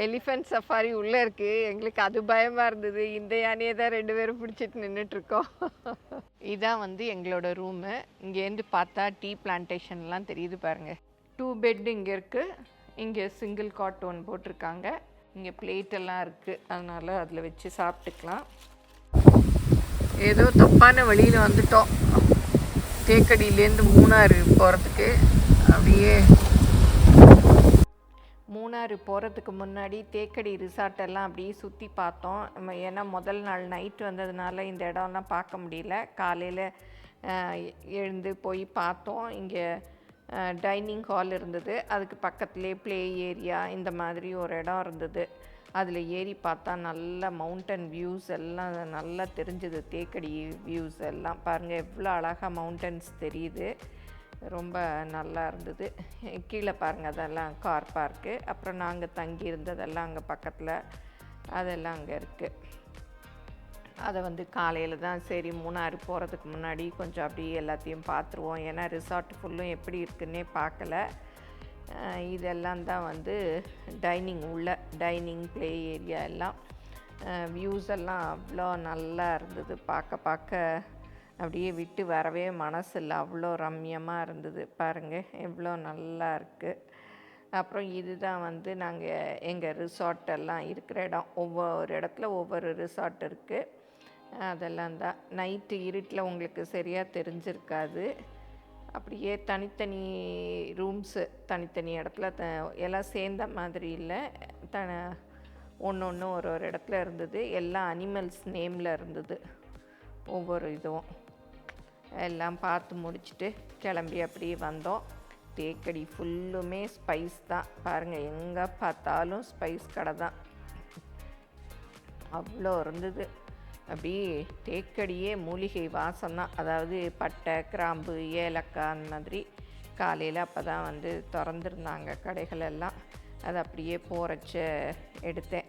Elephant safari உள்ளே இருக்குது. எங்களுக்கு அது பயமாக இருந்தது. இந்த யானையை தான் 2 பேரும் பிடிச்சிட்டு நின்றுட்டுருக்கோம். இதான் வந்து எங்களோட ரூமு. இங்கேருந்து பார்த்தா டீ பிளான்டேஷன்லாம் தெரியுது பாருங்கள். 2 பெட் இங்கே இருக்குது. இங்கே சிங்கிள் காட் ஒன்று போட்டிருக்காங்க. இங்கே பிளேட்டெல்லாம் இருக்குது, அதனால் அதில் வச்சு சாப்பிட்டுக்கலாம். ஏதோ தப்பான வழியில் வந்துட்டோம். தேக்கடியிலேருந்து மூணாறு போகிறதுக்கு. அப்படியே மூணாறு போகிறதுக்கு முன்னாடி தேக்கடி ரிசார்ட்டெல்லாம் அப்படியே சுற்றி பார்த்தோம். ஏன்னா முதல் நாள் நைட்டு வந்ததுனால இந்த இடம்லாம் பார்க்க முடியல. காலையில் எழுந்து போய் பார்த்தோம். இங்கே டைனிங் ஹால் இருந்தது, அதுக்கு பக்கத்துலேயே ப்ளே ஏரியா இந்த மாதிரி ஒரு இடம் இருந்தது. அதில் ஏறி பார்த்தா நல்ல மவுண்டன் வியூஸ் எல்லாம் நல்லா தெரிஞ்சுது. தேக்கடி வியூஸ் எல்லாம் பாருங்கள், எவ்வளோ அழகாக மவுண்டன்ஸ் தெரியுது. ரொம்ப நல்லா இருந்தது. கீழே பாருங்கள், அதெல்லாம் கார் பார்க்கு. அப்புறம் நாங்கள் தங்கி இருந்ததெல்லாம் அங்கே பக்கத்தில் அதெல்லாம் அங்கே இருக்குது. அதை வந்து காலையில் தான் சரி மூணாறு போகிறதுக்கு முன்னாடி கொஞ்சம் அப்படியே எல்லாத்தையும் பார்த்துருவோம். ஏன்னா ரிசார்ட் ஃபுல்லும் எப்படி இருக்குன்னே பார்க்கல. இதெல்லாம் தான் வந்து டைனிங் ப்ளே ஏரியா எல்லாம். வியூஸ் எல்லாம் அவ்வளோ நல்லா இருந்தது. பார்க்க அப்படியே விட்டு வரவே மனசு இல்லை, அவ்வளோ ரம்யமாக இருந்தது. பாருங்கள் எவ்வளோ நல்லா இருக்குது. அப்புறம் இதுதான் வந்து நாங்கள் எங்கள் ரிசார்ட்டெல்லாம் இருக்கிற இடம். ஒவ்வொரு இடத்துல ஒவ்வொரு ரிசார்ட் இருக்குது. அதெல்லாம் தான் நைட்டு இருட்டில் உங்களுக்கு சரியாக தெரிஞ்சிருக்காது. அப்படியே தனித்தனி ரூம்ஸு, தனித்தனி இடத்துல எல்லாம் சேர்ந்த மாதிரி இல்லை, ஒன்று ஒரு இடத்துல இருந்தது. எல்லாம் அனிமல்ஸ் நேமில் இருந்தது. ஒவ்வொரு இதுவும் எல்லாம் பார்த்து முடிச்சுட்டு கிளம்பி அப்படியே வந்தோம். தேக்கடி ஃபுல்லுமே ஸ்பைஸ் தான். பாருங்கள், எங்கே பார்த்தாலும் ஸ்பைஸ் கடை தான். அவ்வளோ இருந்தது. அப்படி தேக்கடியே மூலிகை வாசம் தான். அதாவது பட்டை, கிராம்பு, ஏலக்காய் அந்த மாதிரி. காலையில் அப்போ தான் வந்து திறந்துருந்தாங்க கடைகள் எல்லாம். அது அப்படியே போகிறச்ச எடுத்தேன்.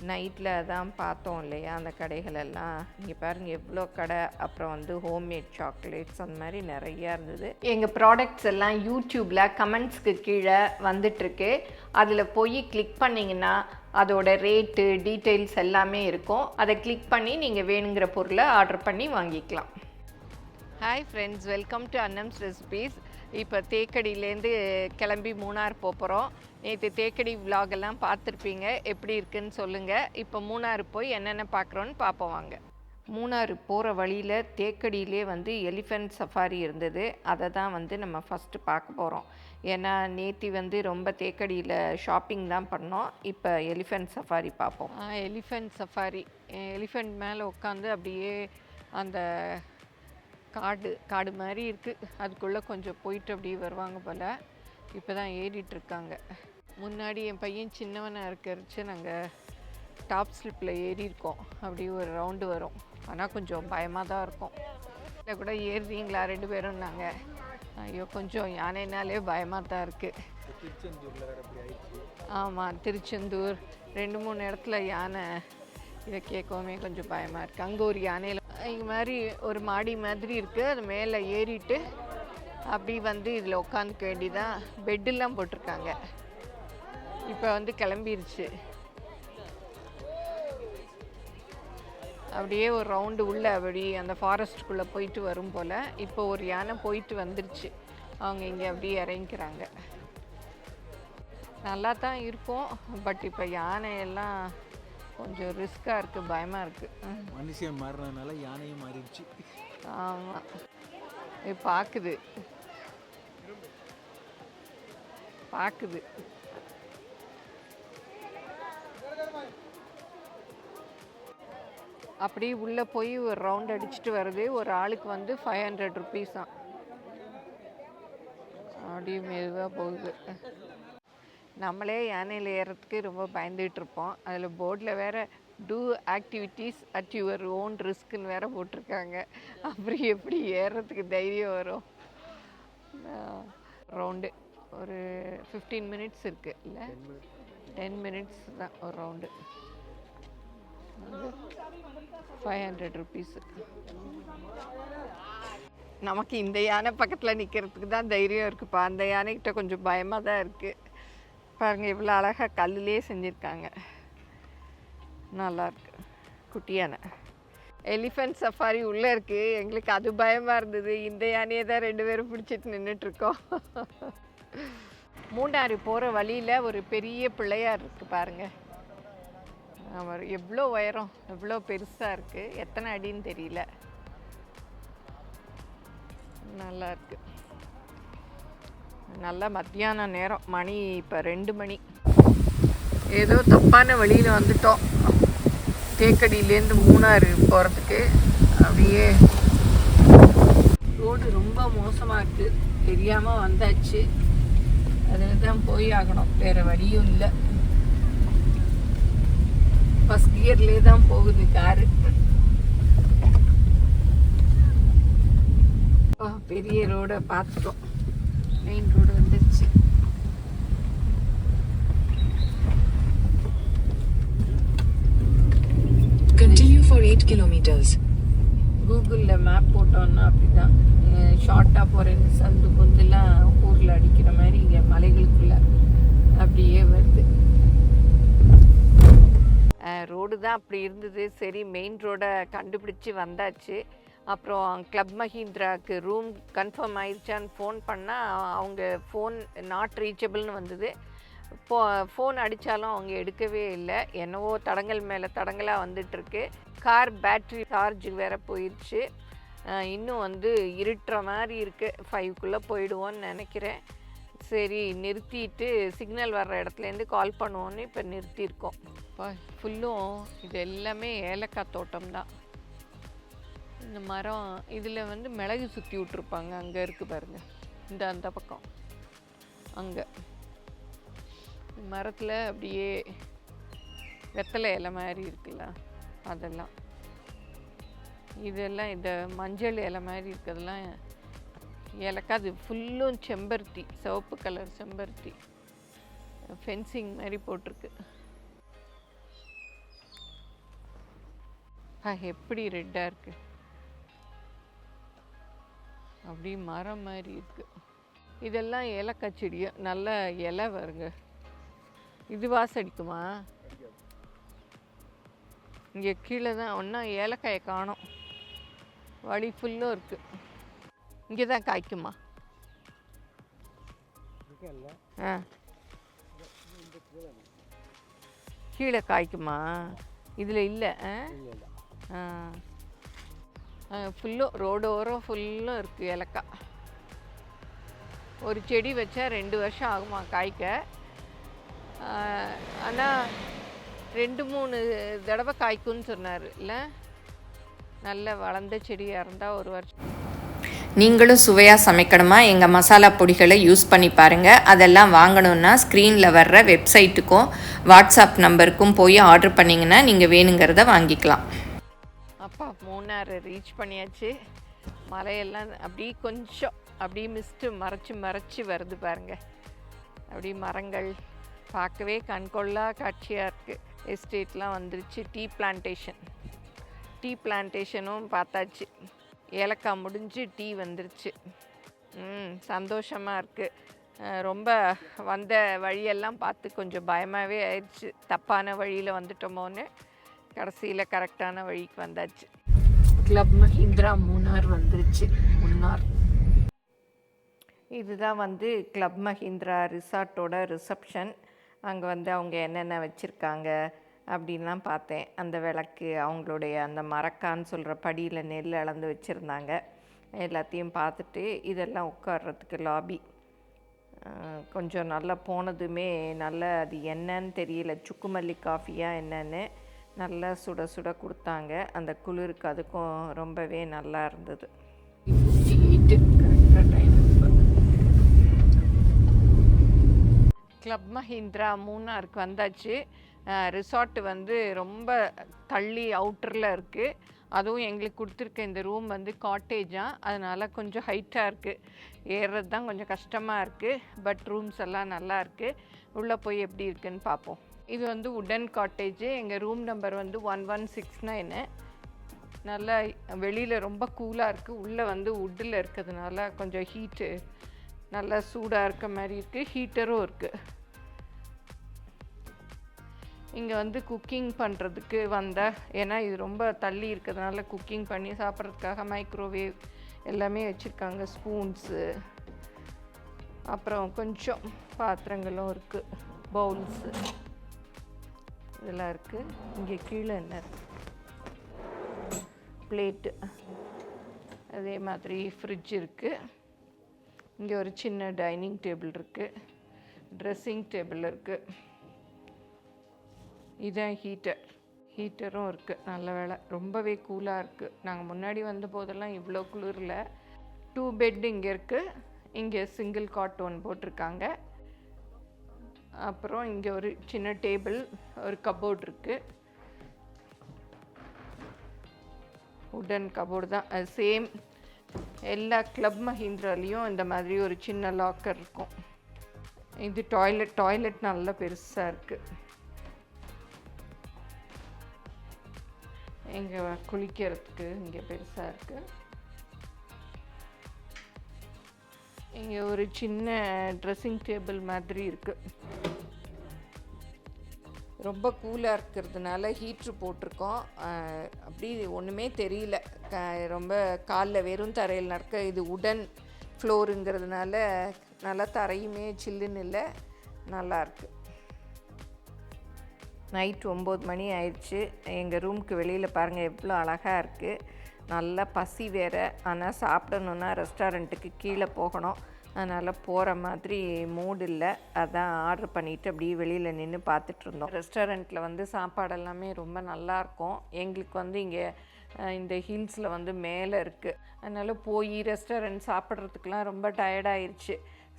நைட்டில் தான் பார்த்தோம் இல்லையா அந்த கடைகள் எல்லாம். இங்கே பாருங்கள் எவ்வளோ கடை. அப்புறம் வந்து ஹோம்மேட் சாக்லேட்ஸ் அந்த மாதிரி நிறையா இருந்தது. எங்கள் ப்ராடக்ட்ஸ் எல்லாம் யூடியூப்பில் கமெண்ட்ஸ்க்கு கீழே வந்துட்டுருக்கு. அதில் போய் கிளிக் பண்ணிங்கன்னா அதோட ரேட்டு டீட்டெயில்ஸ் எல்லாமே இருக்கும். அதை கிளிக் பண்ணி நீங்கள் வேணுங்கிற பொருளை ஆர்டர் பண்ணி வாங்கிக்கலாம். Hi friends, welcome to Annam's recipes. இப்போ தேக்கடியிலேருந்து கிளம்பி மூணார் போகிறோம். நேற்று தேக்கடி விலாகெல்லாம் பார்த்துருப்பீங்க, எப்படி இருக்குன்னு சொல்லுங்கள். இப்போ மூணாறு போய் என்னென்ன பார்க்குறோன்னு பார்ப்போம் வாங்க. மூணாறு போகிற வழியில் தேக்கடியிலே வந்து எலிஃபென்ட் சஃபாரி இருந்தது. அதை தான் வந்து நம்ம ஃபஸ்ட்டு பார்க்க போகிறோம். ஏன்னா நேற்று வந்து ரொம்ப தேக்கடியில் ஷாப்பிங் தான் பண்ணோம். இப்போ எலிஃபென்ட் சஃபாரி பார்ப்போம். எலிஃபென்ட் சஃபாரி, எலிஃபென்ட் மேலே உட்காந்து அப்படியே அந்த காடு மாதிரி இருக்குது. அதுக்குள்ளே கொஞ்சம் போயிட்டு அப்படியே வருவாங்க போல். இப்போ தான் ஏறிட்டுருக்காங்க. முன்னாடி என் பையன் சின்னவனாக இருக்கிறச்சு நாங்கள் டாப் ஸ்லிப்பில் ஏறியிருக்கோம். அப்படியே ஒரு ரவுண்டு வரும். ஆனால் கொஞ்சம் பயமாக தான் இருக்கும். இல்லை கூட ஏறுறீங்களா 2 பேரும்? நாங்கள் ஐயோ கொஞ்சம் யானைனாலே பயமாக தான் இருக்குது. ஆமாம், திருச்செந்தூர் 2-3 இடத்துல யானை. இதை கேட்கவுமே கொஞ்சம் பயமாக இருக்குது. அங்கே ஒரு யானையில் இங்கே மாதிரி ஒரு மாடி மாதிரி இருக்குது. அது மேலே ஏறிட்டு அப்படி வந்து இதில் உட்காந்துக்க வேண்டியதான். பெட்டெல்லாம் போட்டிருக்காங்க. இப்போ வந்து கிளம்பிருச்சு. அப்படியே ஒரு ரவுண்டு உள்ளே அப்படி அந்த ஃபாரஸ்ட்டுக்குள்ளே போயிட்டு வரும் போல். இப்போ ஒரு யானை போயிட்டு வந்துருச்சு. அவங்க இங்கே அப்படியே இறங்கிக்கிறாங்க. நல்லா தான் இருக்கும். பட் இப்போ யானையெல்லாம் கொஞ்சம் ரிஸ்க்காக இருக்குது, பயமாக இருக்குது. மனுஷன் மாறினதுனால யானையும் மாறிடுச்சு. ஆமாம், இது பார்க்குது. அப்படியே உள்ளே போய் ஒரு ரவுண்ட் அடிச்சுட்டு வருது. ஒரு ஆளுக்கு வந்து 500 rupees தான். அப்படியே மெதுவாக போகுது. நம்மளே யானையில் ஏறத்துக்கு ரொம்ப பயந்துகிட்ருப்போம். அதில் போர்டில் வேறு do activities at your own ரிஸ்க்குன்னு வேறு போட்டிருக்காங்க. அப்புறம் எப்படி ஏறுறதுக்கு தைரியம் வரும்? ரவுண்டு ஒரு 15 minutes இருக்குது, இல்லை 10 minutes தான் ஒரு ரவுண்டு. 500 rupees. நமக்கு இந்த யானை பக்கத்தில் நிற்கிறதுக்கு தான் தைரியம் இருக்குப்பா. அந்த யானைக்கிட்ட கொஞ்சம் பயமாக தான் இருக்குது. பாருங்கள் இவ்வளோ அழகாக கல்லுலேயே செஞ்சுருக்காங்க. நல்லாயிருக்கு. குட்டி யானை. எலிஃபென்ட் சஃபாரி உள்ளே இருக்குது. எங்களுக்கு அது பயமாக இருந்தது. இந்த யானையை தான் 2 பேரும் பிடிச்சிட்டு நின்றுட்டுருக்கோம். மூணாறு போகிற வழியில் ஒரு பெரிய பிள்ளையார் இருக்குது பாருங்கள். அவர் எவ்வளோ உயரம், எவ்வளோ பெருசாக இருக்குது. எத்தனை அடின்னு தெரியல. நல்லா இருக்குது. நல்ல மத்தியான நேரம். மணி இப்போ 2 மணி. ஏதோ தப்பான வழியில் வந்துட்டோம். தேக்கடியிலேருந்து மூணாறு போகிறதுக்கு. அப்படியே ரோடு ரொம்ப மோசமாக இருக்குது. தெரியாமல் வந்தாச்சு. அதில் தான் போய் ஆகணும். வேறு வழியும் இல்லை. ஃபஸ்ட் கியர்லேயே தான் போகுது காரு. பெரிய ரோடை பார்த்துட்டோம். மெயின் ரோடு வந்துடுச்சு. Continue for 8 kilometers. கூகுளில் மேப் போட்டோன்னா அப்படி தான் ஷார்ட்டாக போகிறேன்னு சந்து பொந்துலாம் ஊரில் அடிக்கிற மாதிரி இங்கே மலைகளுக்குள்ளே அப்படியே வருது. ரோடு தான் அப்படி இருந்தது. சரி, மெயின் ரோடை கண்டுபிடிச்சி வந்தாச்சு. அப்புறம் கிளப் மஹிந்திராவுக்கு ரூம் கன்ஃபார்ம் ஆயிடுச்சான்னு ஃபோன் பண்ணால் அவங்க ஃபோன் நாட் ரீச்சபிள்னு வந்தது. ஃபோன் அடித்தாலும் அவங்க எடுக்கவே இல்லை. என்னவோ தடங்கள் மேலே தடங்களாக வந்துட்டுருக்கு. கார் பேட்ரி சார்ஜ் வேறு போயிடுச்சு. இன்னும் வந்து இருட்டுற மாதிரி இருக்குது. 5க்குள்ளே போயிடுவோன்னு நினைக்கிறேன். சரி, நிறுத்திட்டு சிக்னல் வர்ற இடத்துலேருந்து கால் பண்ணுவோன்னு இப்போ நிறுத்தியிருக்கோம். ஃபுல்லும் இது எல்லாமே ஏலக்காய் தோட்டம் தான். இந்த மரம் இதில் வந்து மிளகு சுற்றி விட்ருப்பாங்க. அங்கே இருக்குது பாருங்கள், அந்த பக்கம். அங்கே மரத்தில் அப்படியே வெத்தலை இலை மாதிரி இருக்குல்ல, அதெல்லாம். இதெல்லாம் இந்த மஞ்சள் இலை மாதிரி இருக்கிறதெல்லாம் ஏலக்காய். அது ஃபுல்லும் செம்பருத்தி, சிவப்பு கலர் செம்பருத்தி. ஃபென்சிங் மாதிரி போட்டிருக்கு. எப்படி ரெட்டாக இருக்குது. அப்படி மரம் மாதிரி இருக்குது. இதெல்லாம் ஏலக்காய் செடியை நல்ல இலை வருங்க. இது வாசடிக்குமா? இங்கே கீழே தான் ஒன்றா ஏலக்காயை காணோம். வழி ஃபுல்லும் இருக்குது. இங்கே தான் காய்க்குமா? கீழே காய்க்குமா? இதில் இல்லை. ஃபுல்லும் ரோடு ஓரம் ஃபுல்லும் இருக்குது ஏலக்காய். ஒரு செடி வச்சா 2 வருஷம் ஆகுமா காய்க்க. ஆனால் 2-3 தடவை காய்க்குன்னு சொன்னார். இல்லை, நல்ல வளர்ந்த செடியாக இருந்தால் 1 வருஷம். நீங்களும் சுவையாக சமைக்கணுமா? எங்கள் மசாலா பொடிகளை யூஸ் பண்ணி பாருங்கள். அதெல்லாம் வாங்கணுன்னா ஸ்க்ரீனில் வர்ற வெப்சைட்டுக்கும் வாட்ஸ்அப் நம்பருக்கும் போய் ஆர்டர் பண்ணிங்கன்னா நீங்கள் வேணுங்கிறத வாங்கிக்கலாம். அப்பா, மூணாறு ரீச் பண்ணியாச்சு. மலையெல்லாம் அப்படி கொஞ்சம் அப்படியே மிஸ்ட்டு மறைச்சி வருது பாருங்கள். அப்படி மரங்கள் பார்க்கவே கண்கொள்ளா காட்சியாக இருக்குது. எஸ்டேட்லாம் வந்துருச்சு. டீ பிளான்டேஷனும் பார்த்தாச்சு. ஏலக்காய் முடிஞ்சு டீ வந்துருச்சு. சந்தோஷமாக இருக்குது. ரொம்ப வந்த வழியெல்லாம் பார்த்து கொஞ்சம் பயமாகவே ஆயிடுச்சு. தப்பான வழியில் வந்துட்டோமோன்னு. கடைசியில் கரெக்டான வழிக்கு வந்தாச்சு. கிளப் மஹிந்திரா மூணார் வந்துருச்சு. முன்னார் இதுதான் வந்து கிளப் மஹிந்திரா ரிசார்ட்டோட ரிசப்ஷன். அங்கே வந்து அவங்க என்னென்ன வச்சுருக்காங்க அப்படின்லாம் பார்த்தேன். அந்த விளக்கு, அவங்களுடைய அந்த மரக்கான்னு சொல்கிற படியில் நெல் அளந்து வச்சுருந்தாங்க. எல்லாத்தையும் பார்த்துட்டு இதெல்லாம் உட்கார்றதுக்கு லாபி. கொஞ்சம் நல்லா போனதுமே நல்லா அது என்னன்னு தெரியல, சுக்குமல்லி காஃபியா என்னன்னு நல்லா சுட சுட கொடுத்தாங்க. அந்த குளிருக்கு அதுக்கும் ரொம்பவே நல்லா இருந்தது. கிளப் மஹிந்திரா மூணாருக்கு வந்தாச்சு. ரிசார்ட் வந்து ரொம்ப தள்ளி அவுட்டரில் இருக்குது. அதுவும் எங்களுக்கு கொடுத்துருக்க இந்த ரூம் வந்து காட்டேஜாக, அதனால் கொஞ்சம் ஹைட்டாக இருக்குது. ஏறுறது தான் கொஞ்சம் கஷ்டமாக இருக்குது. பட் ரூம்ஸ் எல்லாம் நல்லா இருக்குது. உள்ளே போய் எப்படி இருக்குன்னு பார்ப்போம். இது வந்து உடன் காட்டேஜு. எங்கள் ரூம் நம்பர் வந்து 1169. நல்லா வெளியில் ரொம்ப கூலாக இருக்குது. உள்ளே வந்து வுட்டில் இருக்கிறதுனால கொஞ்சம் ஹீட்டு நல்லா சூடாக இருக்க மாதிரி இருக்குது. ஹீட்டரும் இருக்குது. இங்கே வந்து குக்கிங் பண்ணுறதுக்கு வந்தால், ஏன்னா இது ரொம்ப தள்ளி இருக்கிறதுனால குக்கிங் பண்ணி சாப்பிட்றதுக்காக மைக்ரோவேவ் எல்லாமே வச்சுருக்காங்க. ஸ்பூன்ஸு, அப்புறம் கொஞ்சம் பாத்திரங்களும் இருக்குது, பவுல்ஸு இதெல்லாம் இருக்குது. இங்கே கீழே என்ன பிளேட்டு, அதே மாதிரி ஃப்ரிட்ஜ் இருக்குது. இங்கே ஒரு சின்ன டைனிங் டேபிள் இருக்குது, ட்ரெஸ்ஸிங் டேபிள் இருக்குது. இதான் ஹீட்டரும் இருக்குது. நல்ல வேலை, ரொம்பவே கூலாக இருக்குது. நாங்கள் முன்னாடி வந்த போதெல்லாம் இவ்வளோ குளிரில். 2 பெட் இங்கே இருக்குது. இங்கே சிங்கிள் காட் ஒன்று போட்டிருக்காங்க. அப்புறம் இங்கே ஒரு சின்ன டேபிள், ஒரு கபோர்ட் இருக்குது. உடன் கபோர்டு தான் அது. சேம் எல்லா கிளப் மஹிந்திராலையும் இந்த மாதிரி ஒரு சின்ன லாக்கர் இருக்கும். இது டாய்லெட் நல்லா பெருசாக இருக்குது. இங்கே குளிக்கிறதுக்கு இங்கே பெருசாக இருக்குது. இங்கே ஒரு சின்ன ட்ரெஸ்ஸிங் டேபிள் மாதிரி இருக்குது. ரொம்ப கூலாக இருக்கிறதுனால ஹீட்ரு போட்டிருக்கோம். அப்படி ஒன்றுமே தெரியல. ரொம்ப காலில் வெறும் தரையில் நடக்க. இது உடன் ஃப்ளோருங்கிறதுனால நல்லா தரையுமே சில்லுன்னு இல்லை, நல்லாயிருக்கு. நைட் 9 மணி ஆயிடுச்சு. எங்கள் ரூமுக்கு வெளியில் பாருங்கள் எவ்வளோ அழகாக இருக்குது. நல்லா பசி வேறு. ஆனால் சாப்பிடணுன்னா ரெஸ்டாரண்ட்டுக்கு கீழே போகணும். அதனால் போகிற மாதிரி மூடு இல்லை. அதான் ஆர்டர் பண்ணிவிட்டு அப்படியே வெளியில் நின்று பார்த்துட்ருந்தோம். ரெஸ்டாரண்ட்டில் வந்து சாப்பாடெல்லாமே ரொம்ப நல்லாயிருக்கும். எங்களுக்கு வந்து இங்கே இந்த ஹில்ஸில் வந்து மேலே இருக்குது. அதனால் போய் ரெஸ்டாரண்ட் சாப்பிட்றதுக்கெலாம் ரொம்ப டயர்டாயிருச்சு.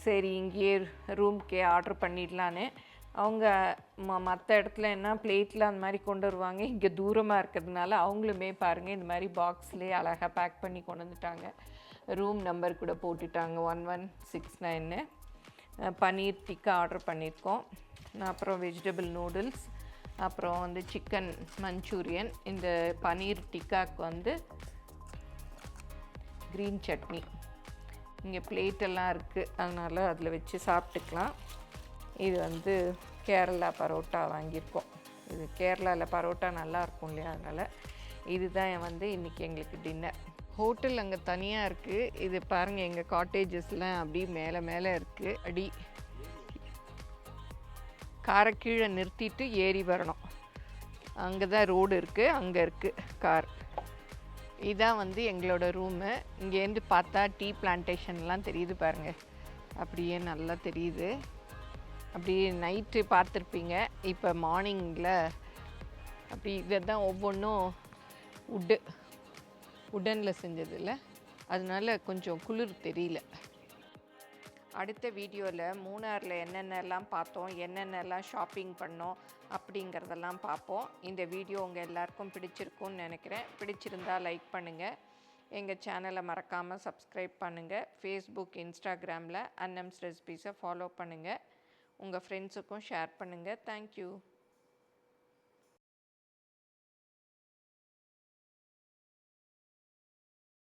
சரி இங்கேயே ரூம்க்கே ஆர்டர் பண்ணிடலான்னு. அவங்க மற்ற இடத்துல என்ன பிளேட்டில் அந்த மாதிரி கொண்டு வருவாங்க. இங்கே தூரமாக இருக்கிறதுனால அவங்களுமே பாருங்கள் இந்த மாதிரி பாக்ஸ்லேயே அழகாக பேக் பண்ணி கொண்டு வந்துட்டாங்க. ரூம் நம்பர் கூட போட்டுட்டாங்க 1169. பன்னீர் டிக்கா ஆர்டர் பண்ணியிருக்கோம். அப்புறம் வெஜிடபிள் நூடுல்ஸ், அப்புறம் வந்து சிக்கன் மஞ்சூரியன். இந்த பன்னீர் டிக்காவுக்கு வந்து க்ரீன் சட்னி. இங்கே பிளேட்டெல்லாம் இருக்குது, அதனால் அதில் வச்சு சாப்பிட்டுக்கலாம். இது வந்து கேரளா பரோட்டா வாங்கியிருக்கோம். இது கேரளாவில் பரோட்டா நல்லாயிருக்கும் இல்லையா, அதனால் இதுதான் வந்து இன்றைக்கி எங்களுக்கு டின்னர். ஹோட்டல் அங்கே தனியாக இருக்குது. இது பாருங்கள், எங்கள் காட்டேஜஸ்லாம் அப்படியே மேலே இருக்குது. அடி காரை கீழே நிறுத்திட்டு ஏறி வரணும். அங்கே தான் ரோடு இருக்குது, அங்கே இருக்குது கார். இதான் வந்து எங்களோட ரூமு. இங்கேருந்து பார்த்தா டீ பிளான்டேஷன்லாம் தெரியுது பாருங்கள், அப்படியே நல்லா தெரியுது. அப்படியே நைட்டு பார்த்துருப்பீங்க. இப்போ மார்னிங்கில் அப்படி இதை தான் ஒவ்வொன்றும் உடனில் செஞ்சது இல்லை, அதனால கொஞ்சம் குளிர் தெரியல. அடுத்த வீடியோவில் மூணாரில் என்னென்னலாம் பார்த்தோம், என்னென்னலாம் ஷாப்பிங் பண்ணோம் அப்படிங்கிறதெல்லாம் பார்ப்போம். இந்த வீடியோ உங்கள் எல்லாருக்கும் பிடிச்சிருக்கும்னு நினைக்கிறேன். பிடிச்சிருந்தா லைக் பண்ணுங்கள். எங்கள் சேனலை மறக்காமல் சப்ஸ்கிரைப் பண்ணுங்கள். ஃபேஸ்புக், இன்ஸ்டாகிராமில் அன்னம்ஸ் ரெசிபீஸை ஃபாலோ பண்ணுங்கள். உங்கள் ஃப்ரெண்ட்ஸுக்கும் ஷேர் பண்ணுங்கள். தேங்க்யூ.